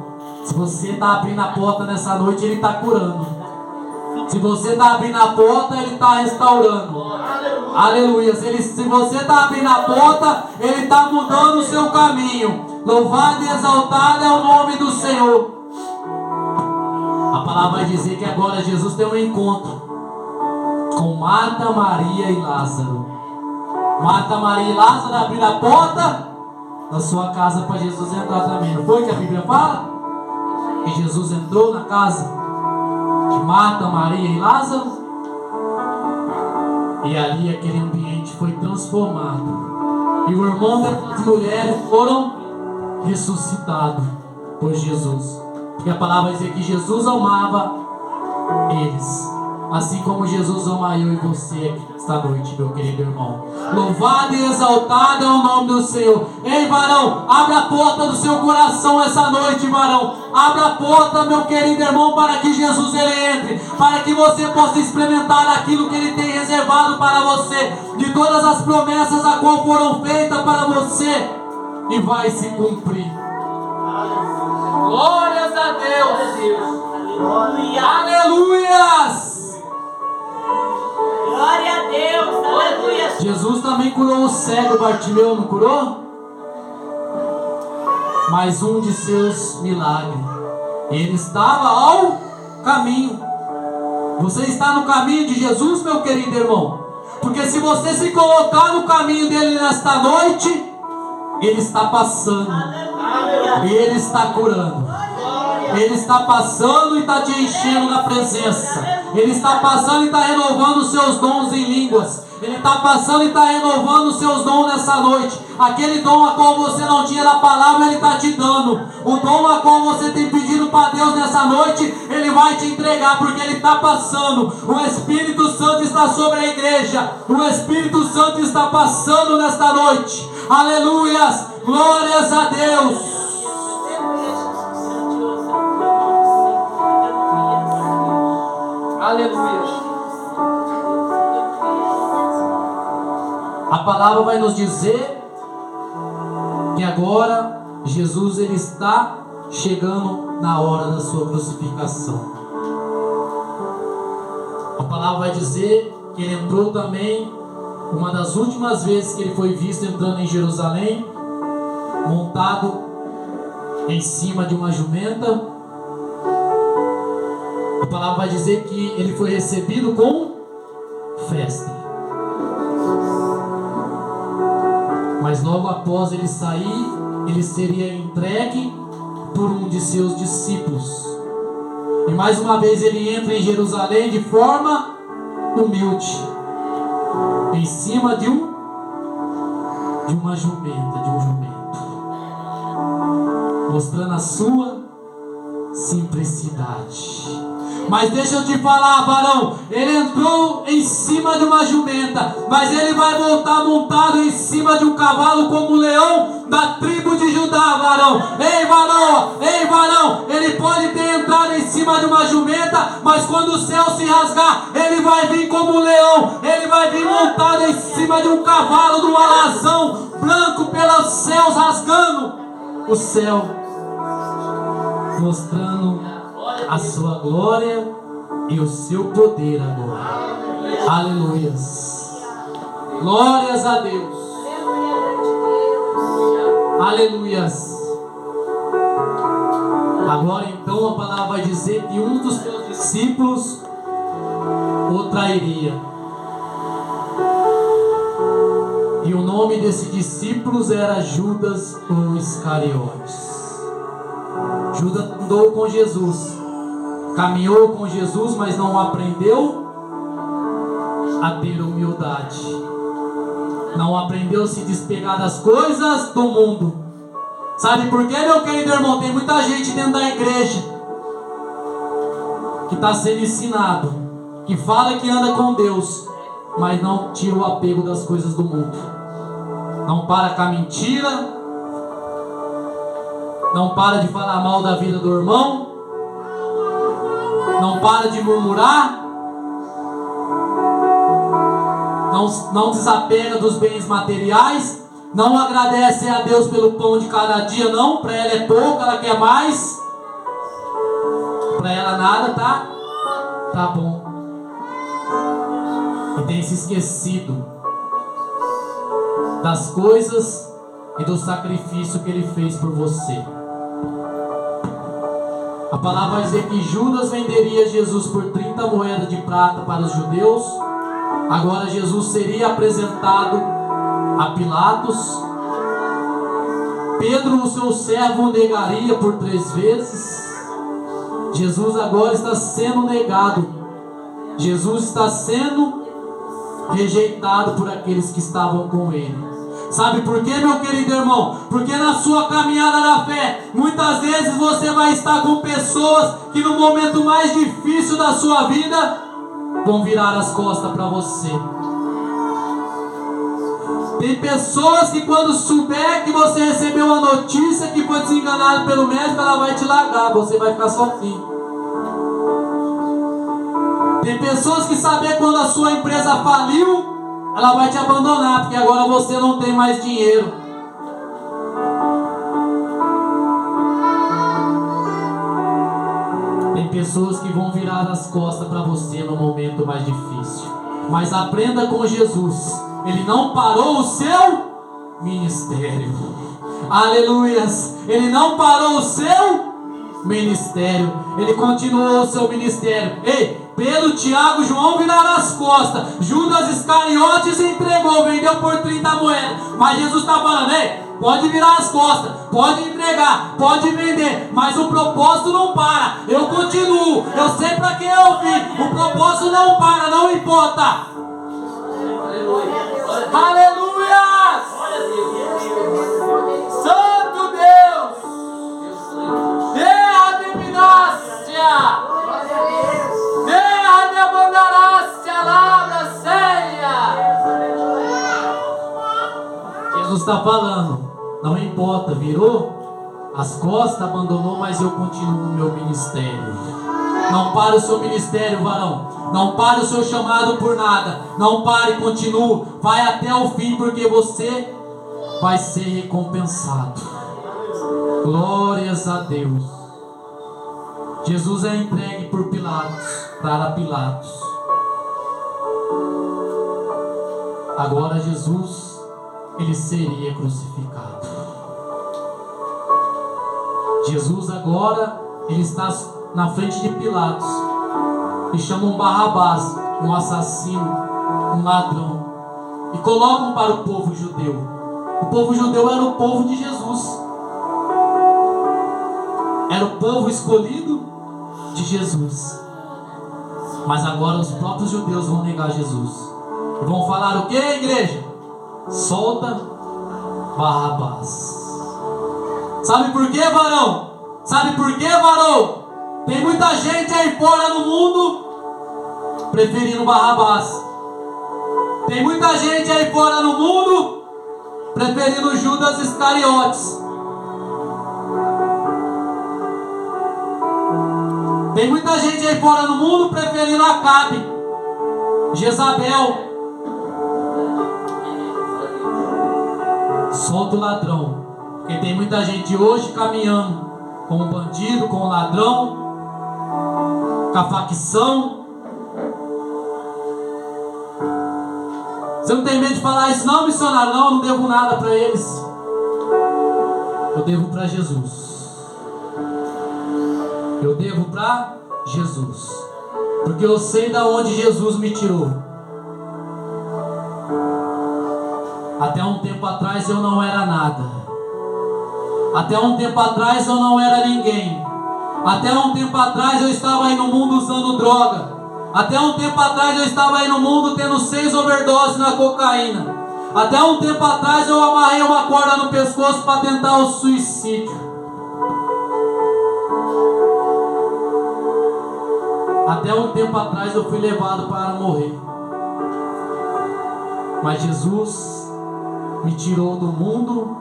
Se você está abrindo a porta nessa noite, Ele está curando. Se você está abrindo a porta, Ele está restaurando. Aleluia. Se você está abrindo a porta, Ele está mudando o seu caminho. Louvado e exaltado é o nome do Senhor. A palavra vai dizer que agora Jesus tem um encontro com Marta, Maria e Lázaro. Marta, Maria e Lázaro abriram a porta da sua casa para Jesus entrar também. Não foi que a Bíblia fala? Que Jesus entrou na casa de Marta, Maria e Lázaro. E ali aquele ambiente foi transformado. E o irmão das mulheres foram ressuscitados por Jesus. Porque a palavra diz que Jesus amava eles. Assim como Jesus ama eu e você aqui esta noite, meu querido irmão. Louvado e exaltado é o nome do Senhor. Ei, varão, abre a porta do seu coração essa noite, varão. Abra a porta, meu querido irmão, para que Jesus ele entre. Para que você possa experimentar aquilo que Ele tem reservado para você. De todas as promessas a qual foram feitas para você. E vai se cumprir. Glórias a Deus. Aleluia. Aleluias. Glória a Deus. Aleluia. Jesus também curou o cego, Bartimeu, não curou? Mais um de seus milagres. Ele estava ao caminho. Você está no caminho de Jesus, meu querido irmão? Porque se você se colocar no caminho dele nesta noite, Ele está passando. Ele está curando. Ele está passando e está te enchendo na presença. Ele está passando e está renovando os seus dons em línguas. Ele está passando e está renovando os seus dons nessa noite. Aquele dom a qual você não tinha na palavra, Ele está te dando. O dom a qual você tem pedido para Deus nessa noite, Ele vai te entregar, porque Ele está passando. O Espírito Santo está sobre a igreja. O Espírito Santo está passando nesta noite. Aleluias, glórias a Deus. Aleluia. A palavra vai nos dizer que agora Jesus ele está chegando na hora da sua crucificação. A palavra vai dizer que ele entrou também, uma das últimas vezes que ele foi visto entrando em Jerusalém, montado em cima de uma jumenta. A palavra vai dizer que ele foi recebido com festa. Mas logo após ele sair, ele seria entregue por um de seus discípulos. E mais uma vez ele entra em Jerusalém de forma humilde, em cima de uma jumenta, de um jumento, mostrando a sua simplicidade. Mas deixa eu te falar, varão, ele entrou em cima de uma jumenta, mas ele vai voltar montado em cima de um cavalo como o leão da tribo de Judá, varão. Ei, varão, ele pode ter entrado em cima de uma jumenta, mas quando o céu se rasgar, ele vai vir como um leão, ele vai vir montado em cima de um cavalo, de um alazão branco pelos céus, rasgando o céu, mostrando a sua glória e o seu poder agora. Aleluias. Glórias a Deus. Aleluias. Agora então a palavra vai dizer que um dos seus discípulos o trairia. E o nome desse discípulo era Judas ou Iscariotes. Judas andou com Jesus, caminhou com Jesus, mas não aprendeu a ter humildade. Não aprendeu a se despegar das coisas do mundo. Sabe por quê, meu querido irmão? Tem muita gente dentro da igreja que está sendo ensinado, que fala que anda com Deus, mas não tira o apego das coisas do mundo. Não para com a mentira, não para de falar mal da vida do irmão, não para de murmurar, não desapega dos bens materiais, não agradece a Deus pelo pão de cada dia, não. Para ela é pouco, ela quer mais, para ela nada tá bom. E tem se esquecido das coisas e do sacrifício que ele fez por você. A palavra vai dizer que Judas venderia Jesus por 30 moedas de prata para os judeus. Agora Jesus seria apresentado a Pilatos. Pedro, o seu servo, o negaria por 3 vezes. Jesus agora está sendo negado. Jesus está sendo rejeitado por aqueles que estavam com ele. Sabe por quê, meu querido irmão? Porque na sua caminhada da fé, muitas vezes você vai estar com pessoas que no momento mais difícil da sua vida vão virar as costas para você. Tem pessoas que quando souber que você recebeu a notícia que foi desenganado pelo médico, ela vai te largar, você vai ficar sozinho. Tem pessoas que saber quando a sua empresa faliu, ela vai te abandonar, porque agora você não tem mais dinheiro. Tem pessoas que vão virar as costas para você no momento mais difícil. Mas aprenda com Jesus. Ele não parou o seu ministério. Aleluias. Ele não parou o seu ministério. Ele continuou o seu ministério. Ei, Pedro, Tiago, João viraram as costas. Judas Iscariotes entregou, vendeu por 30 moedas. Mas Jesus está falando, ei, pode virar as costas, pode entregar, pode vender, mas o propósito não para. Eu continuo, eu sei para quem eu vim. O propósito não para, não importa. Aleluia! Santo Deus! Derrame graça! Derrame abundarácia, labra, ceia! Jesus está falando, não importa, virou as costas, abandonou, mas eu continuo no meu ministério. Não pare o seu ministério, varão. Não pare o seu chamado por nada. Não pare, continue. Vai até o fim, porque você vai ser recompensado. Glórias a Deus. Jesus é entregue por Pilatos, para Pilatos. Agora Jesus, ele seria crucificado. Jesus agora, ele está na frente de Pilatos e chamam Barrabás, um assassino, um ladrão, e colocam para o povo judeu. O povo judeu era o povo de Jesus, era o povo escolhido de Jesus. Mas agora os próprios judeus vão negar Jesus e vão falar o que, igreja? Solta Barrabás. Sabe por quê, varão? Sabe por quê, varão? Tem muita gente aí fora no mundo preferindo Barrabás. Tem muita gente aí fora no mundo preferindo Judas Iscariotes. Tem muita gente aí fora no mundo preferindo Acabe, Jezabel. Solta o ladrão, porque tem muita gente hoje caminhando com o bandido, com o ladrão, com a facção. Você não tem medo de falar isso não, missionário? Não, eu não devo nada para eles. Eu devo para Jesus. Eu devo para Jesus, porque eu sei da onde Jesus me tirou. Até um tempo atrás eu não era nada. Até um tempo atrás eu não era ninguém. Até um tempo atrás eu estava aí no mundo usando droga. Até um tempo atrás eu estava aí no mundo tendo 6 overdoses na cocaína. Até um tempo atrás eu amarrei uma corda no pescoço para tentar o suicídio. Até um tempo atrás eu fui levado para morrer. Mas Jesus me tirou do mundo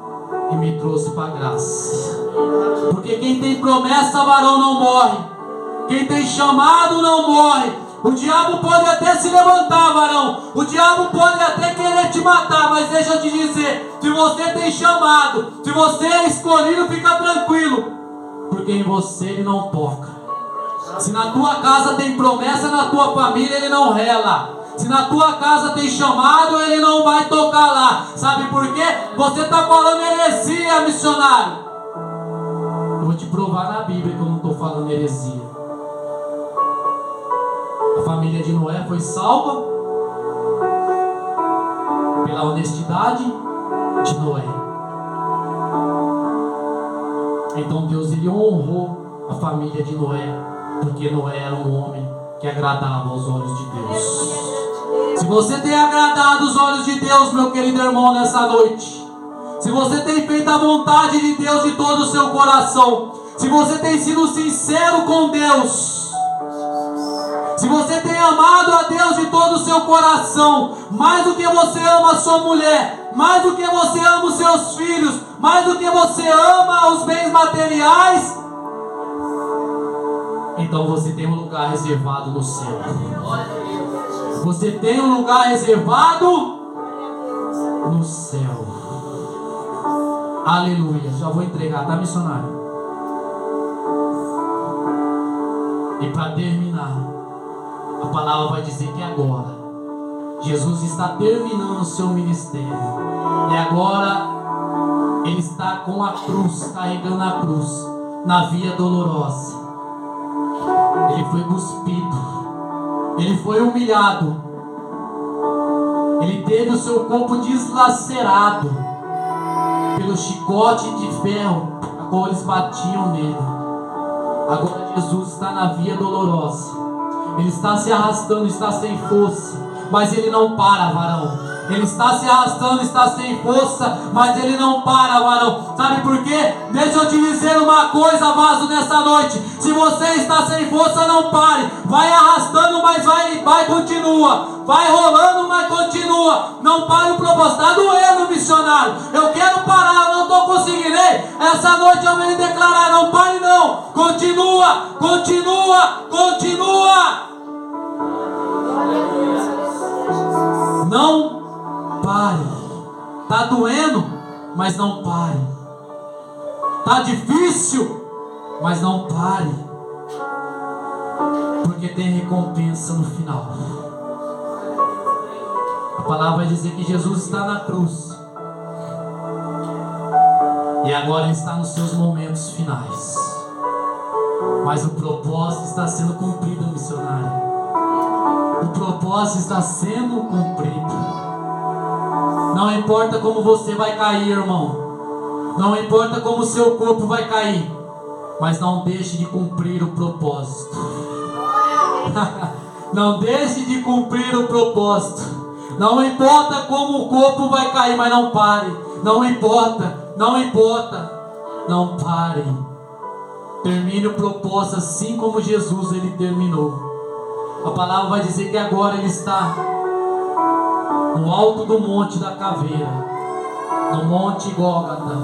e me trouxe para a graça. Porque quem tem promessa, varão, não morre. Quem tem chamado não morre. O diabo pode até se levantar, varão. O diabo pode até querer te matar. Mas deixa eu te dizer, se você tem chamado, se você é escolhido, fica tranquilo, porque em você ele não toca. Se na tua casa tem promessa, na tua família ele não rela. Se na tua casa tem chamado, ele não vai tocar lá. Sabe por quê? Você está falando heresia, missionário. Eu vou te provar na Bíblia que eu não estou falando heresia. A família de Noé foi salva pela honestidade de Noé. Então Deus, ele honrou a família de Noé, porque Noé era um homem que agradava aos olhos de Deus. Se você tem agradado os olhos de Deus, meu querido irmão, nessa noite, se você tem feito a vontade de Deus de todo o seu coração, se você tem sido sincero com Deus, se você tem amado a Deus de todo o seu coração, mais do que você ama a sua mulher, mais do que você ama os seus filhos, mais do que você ama os bens materiais, então você tem um lugar reservado no céu. Você tem um lugar reservado no céu. Aleluia. Já vou entregar, tá, missionário? E para terminar, a palavra vai dizer que agora Jesus está terminando o seu ministério. E agora ele está com a cruz, carregando a cruz na via dolorosa. Ele foi cuspido. Ele foi humilhado. Ele teve o seu corpo deslacerado pelo chicote de ferro a qual eles batiam nele. Agora Jesus está na via dolorosa. Ele está se arrastando, está sem força, mas ele não para, varão. Ele está se arrastando, está sem força, mas ele não para, varão. Sabe por quê? Deixa eu te dizer uma coisa, vaso, nessa noite. Se você está sem força, não pare. Vai arrastando, mas vai, continua. Vai rolando, mas continua. Não pare o propósito. Está doendo, missionário. Eu quero parar, eu não estou conseguindo. Ei, essa noite eu venho declarar, não pare não. Continua, continua, continua. Não pare. Está doendo, mas não pare. Está difícil, mas não pare. Porque tem recompensa no final. A palavra vai dizer que Jesus está na cruz. E agora Ele está nos seus momentos finais. Mas o propósito está sendo cumprido, missionário. O propósito está sendo cumprido. Não importa como você vai cair, irmão. Não importa como o seu corpo vai cair. Mas não deixe de cumprir o propósito. Não deixe de cumprir o propósito. Não importa como o corpo vai cair, mas não pare. Não importa. Não importa. Não pare. Termine o propósito assim como Jesus ele terminou. A palavra vai dizer que agora ele está no alto do monte da caveira, no monte Gólgota.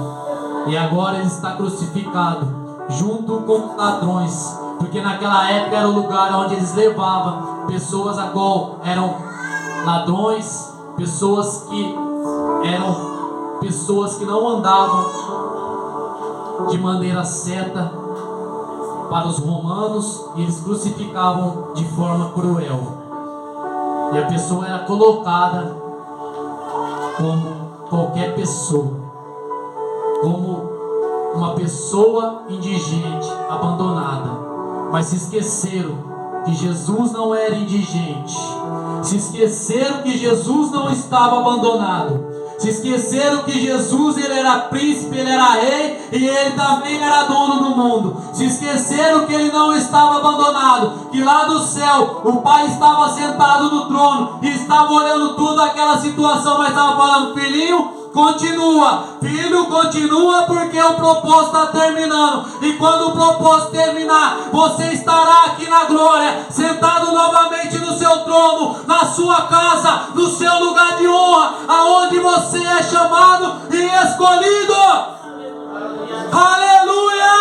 E agora ele está crucificado junto com ladrões, porque naquela época era o lugar onde eles levavam pessoas a qual eram ladrões, pessoas que não andavam de maneira certa para os romanos, e eles crucificavam de forma cruel. E a pessoa era colocada como qualquer pessoa, como uma pessoa indigente, abandonada. Mas se esqueceram que Jesus não era indigente. Se esqueceram que Jesus não estava abandonado. Se esqueceram que Jesus ele era príncipe, ele era rei e ele também era dono do mundo. Se esqueceram que ele não estava abandonado, que lá do céu o Pai estava sentado no trono e estava olhando tudo aquela situação, mas estava falando: filhinho, continua, filho, continua, porque o propósito está terminando. E quando o propósito terminar, você estará aqui na glória, sentado novamente no seu trono, na sua casa, no seu lugar de honra, aonde você é chamado e escolhido. Aleluia!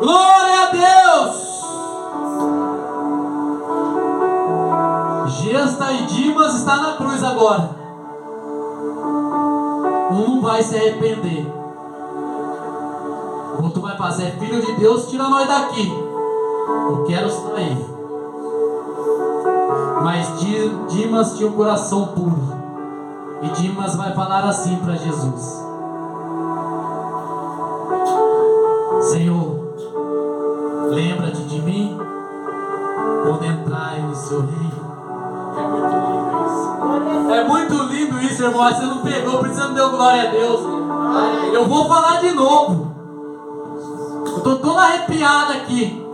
Glória a Deus! Gesta e Dimas está na cruz agora. Um não vai se arrepender. O outro vai fazer: filho de Deus, tira nós daqui. Eu quero sair. Mas Dimas tinha um coração puro. E Dimas vai falar assim para Jesus: Senhor, lembra-te de mim quando entrar no seu reino. É muito lindo isso, irmão. Você não pegou, por isso você não deu glória a Deus. Eu vou falar de novo. Eu estou todo arrepiado aqui.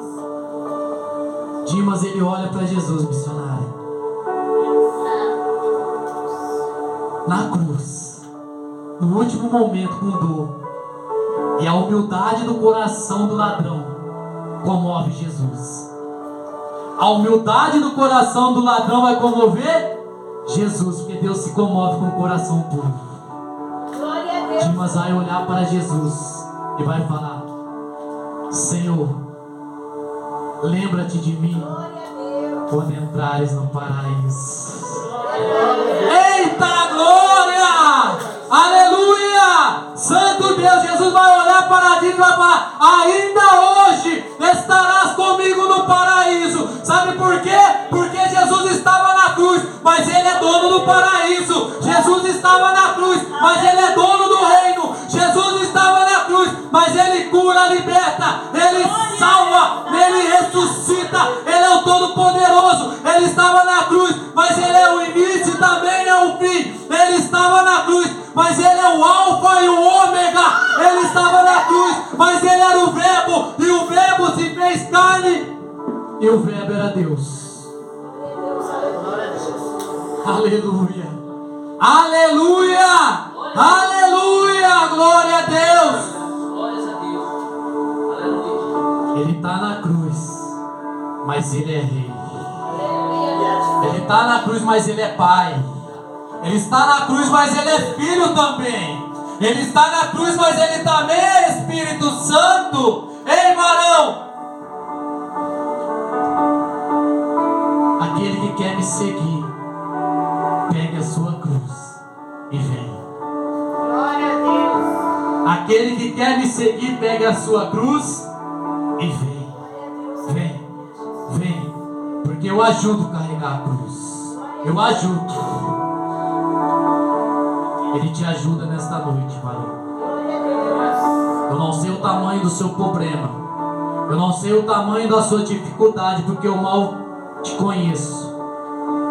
Dimas ele olha para Jesus, missionário, na cruz, no último momento, com dor. E a humildade do coração do ladrão comove Jesus. A humildade do coração do ladrão vai comover Jesus, porque Deus se comove com o coração puro. Dimas vai olhar para Jesus e vai falar: Senhor, lembra-te de mim quando entrares no paraíso. Eita glória! Aleluia! Santo Deus, Jesus vai olhar para Dimas e vai falar: ainda hoje estarás comigo no paraíso. Sabe por quê? Porque Jesus estava na cruz, mas Ele é dono do paraíso. Jesus estava na cruz, mas Ele é dono do reino. Jesus estava na cruz, mas Ele cura, liberta, Ele salva, Ele ressuscita, Ele é o Todo-Poderoso. Ele estava na cruz, mas Ele é o início e também é o fim. Ele estava na cruz, mas Ele é o Alfa e o Ômega. Ele estava na cruz, mas Ele era o Verbo, e o Verbo se fez carne, e o Verbo era Deus. Aleluia! Aleluia! Aleluia! Glória a Deus! Glórias a Deus. Aleluia. Ele está na cruz, mas Ele é Rei. Ele está na cruz, mas Ele é Pai. Ele está na cruz, mas Ele é Filho também. Ele está na cruz, mas Ele também é Espírito Santo. Ei, varão! Aquele que quer me seguir, pegue a sua cruz e venha. Glória a Deus. Aquele que quer me seguir, pegue a sua cruz e vem. Vem, vem. Porque eu ajudo a carregar a cruz. Eu ajudo. Ele te ajuda nesta noite, varão. Eu não sei o tamanho do seu problema. Eu não sei o tamanho da sua dificuldade, porque eu mal te conheço.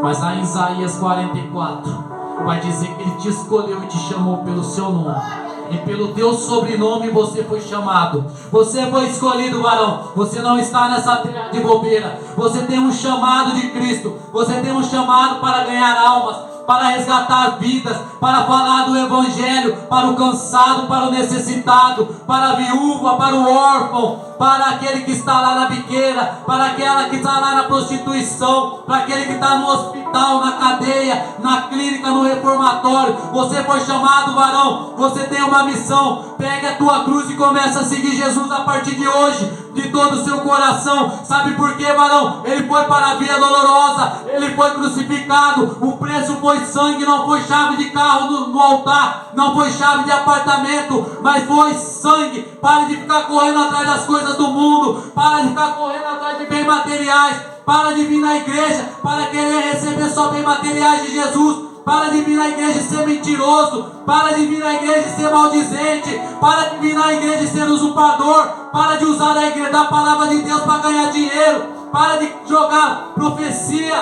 Mas lá em Isaías 44, vai dizer que Ele te escolheu e te chamou pelo seu nome. E pelo teu sobrenome você foi chamado. Você foi escolhido, varão. Você não está nessa terra de bobeira. Você tem um chamado de Cristo. Você tem um chamado para ganhar almas, para resgatar vidas, para falar do Evangelho, para o cansado, para o necessitado, para a viúva, para o órfão, para aquele que está lá na biqueira, para aquela que está lá na prostituição, para aquele que está no hospital, na cadeia, na clínica, no reformatório. Você foi chamado, varão. Você tem uma missão. Pegue a tua cruz e comece a seguir Jesus a partir de hoje, de todo o seu coração. Sabe por quê, varão? Ele foi para a via dolorosa. Ele foi crucificado. O preço foi sangue, não foi chave de carro no altar, não foi chave de apartamento, mas foi sangue. Pare de ficar correndo atrás das coisas do mundo. Para de ficar correndo atrás de bens materiais. Para de vir na igreja para querer receber só bens materiais de Jesus. Para de vir na igreja e ser mentiroso. Para de vir na igreja e ser maldizente. Para de vir na igreja e ser usurpador. Para de usar a igreja da palavra de Deus para ganhar dinheiro. Para de jogar profecia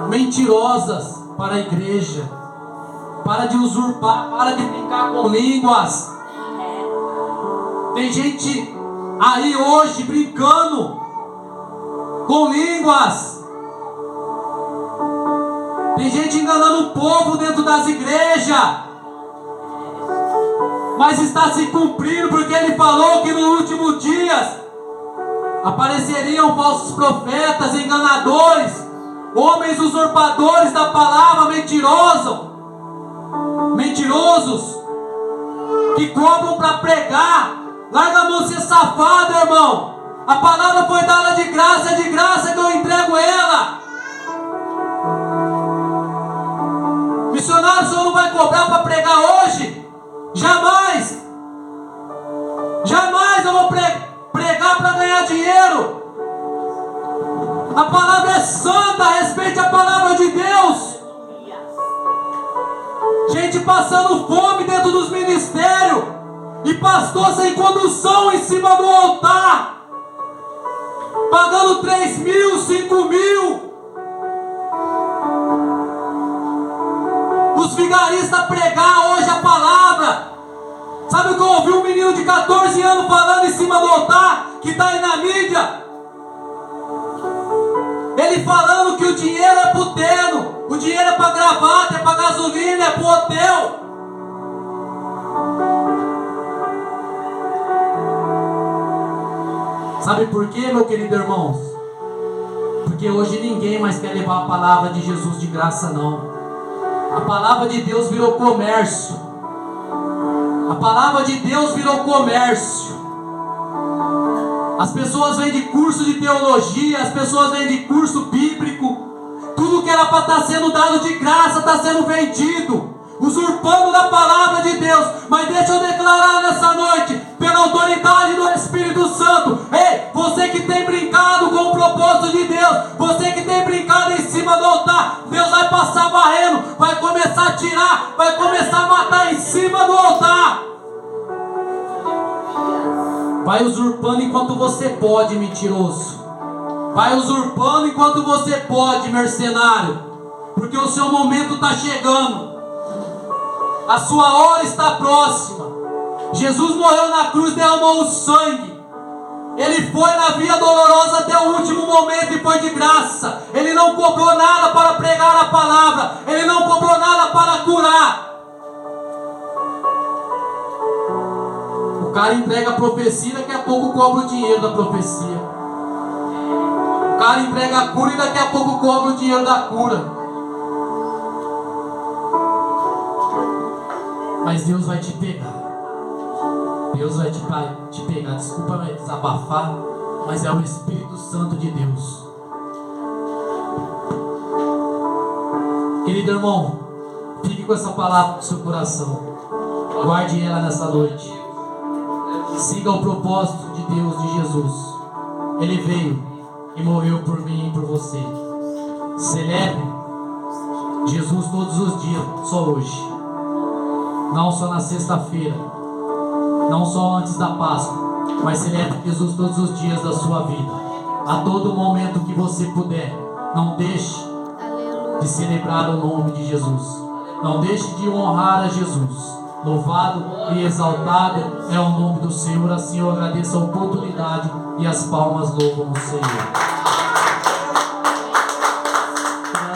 mentirosas para a igreja. Para de usurpar. Para de brincar com línguas. Tem gente aí hoje brincando com línguas. Tem gente enganando o povo dentro das igrejas. Mas está se cumprindo, porque Ele falou que nos últimos dias apareceriam falsos profetas, enganadores, homens usurpadores da palavra, mentirosos, que cobram para pregar. Larga a mão ser safado, irmão. A palavra foi dada de graça, é de graça que eu entrego ela. Missionário, o senhor não vai cobrar para pregar hoje? Jamais! Jamais eu vou pregar para ganhar dinheiro. A palavra é santa, respeite a palavra de Deus. Gente passando fome dentro dos ministérios e pastor sem condução em cima do altar, pagando 3 mil, 5 mil. Os vigaristas pregar hoje a palavra. Sabe o que eu ouvi um menino de 14 anos falando em cima do altar, que está aí na mídia? Ele falando que o dinheiro é pro terno, o dinheiro é para gravata, é para gasolina, é pro hotel. Sabe por quê, meu querido irmãos? Porque hoje ninguém mais quer levar a palavra de Jesus de graça, não. A palavra de Deus virou comércio. A palavra de Deus virou comércio. As pessoas vêm de curso de teologia, as pessoas vêm de curso bíblico. Tudo que era para estar sendo dado de graça está sendo vendido, usurpando da palavra de Deus. Mas deixa eu declarar nessa noite, pela autoridade do Espírito Santo: ei, você que tem brincado com o propósito de Deus, você que tem brincado em cima do altar, Deus vai passar varrendo, vai começar a tirar, vai começar a matar em cima do altar. Vai usurpando enquanto você pode, mentiroso. Vai usurpando enquanto você pode, mercenário. Porque o seu momento está chegando. A sua hora está próxima. Jesus morreu na cruz, derramou o sangue. Ele foi na via dolorosa até o último momento e foi de graça. Ele não cobrou nada para pregar a palavra. Ele não cobrou nada para curar. O cara entrega a profecia e daqui a pouco cobra o dinheiro da profecia. O cara entrega a cura e daqui a pouco cobra o dinheiro da cura. Mas Deus vai te pegar. Deus vai te pegar. Desculpa me desabafar, mas é o Espírito Santo de Deus. Querido irmão, fique com essa palavra no seu coração. Guarde ela nessa noite. Siga o propósito de Deus, de Jesus. Ele veio e morreu por mim e por você. Celebre Jesus todos os dias, só hoje. Não só na sexta-feira, não só antes da Páscoa, mas celebre Jesus todos os dias da sua vida. A todo momento que você puder, não deixe de celebrar o nome de Jesus. Não deixe de honrar a Jesus. Louvado e exaltado é o nome do Senhor. Assim eu agradeço a oportunidade e as palmas louvam o Senhor.